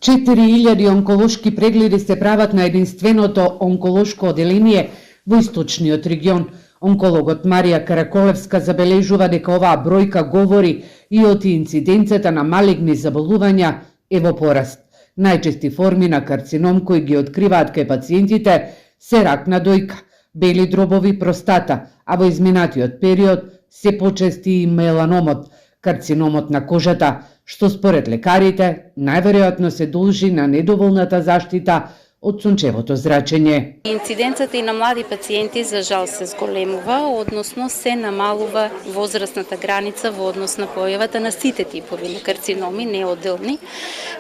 4.000 онколошки прегледи се прават на единственото онколошко оделение во источниот регион. Онкологот Марија Караколевска забележува дека оваа бројка говори и од инциденцата на малигни заболувања е во пораст. Најчести форми на карцином кои ги откриваат кај пациентите се рак на дојка, бели дробови, простата, а во изминатиот период се почести и меланомот, карциномот на кожата, што според лекарите најверојатно се должи на недоволната заштита од сончевото зрачење. Инциденцата и на млади пациенти за жал се зголемува, односно се намалува возрастната граница во однос на појавата на сите типови на карциноми, неоделни.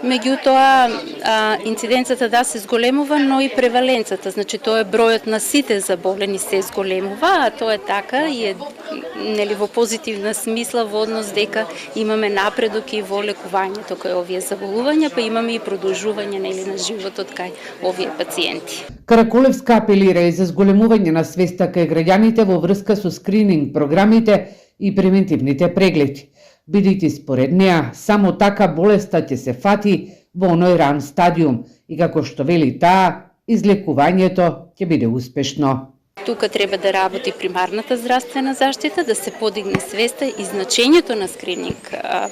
Меѓутоа, инциденцата да се зголемува, но и преваленцата, значи тоа е бројот на сите заболени се зголемува, а тоа е така и е во позитивна смисла во однос дека имаме напредок и во лекувањето кај овие заболувања, па имаме и продолжување на животот кај овие пациенти. Караколевска апелира и за зголемување на свеста кај граѓаните во врска со скрининг програмите и превентивните прегледи, бидејќи според неа само така болеста ќе се фати во оној ран стадиум и како што вели таа, излекувањето ќе биде успешно. Тука треба да работи примарната здравствена заштита, да се подигне свеста и значењето на скрининг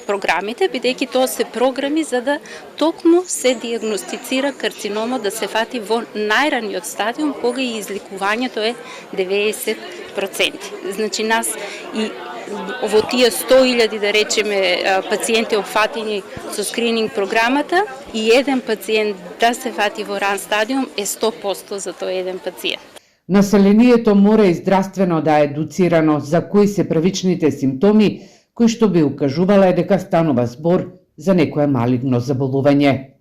програмите, бидејќи тоа се програми за да токму се диагностицира карциномот, да се фати во најраниот стадиум, кога и излекувањето е 90%. Значи нас и во тие 100.000, да речеме, пациенти опфатени со скрининг програмата и еден пациент да се фати во ран стадиум е 100% за тој еден пациент. Населението мора и здравствено да е едуцирано за кои се првичните симптоми кои што би укажувале дека станува збор за некое малигно заболување.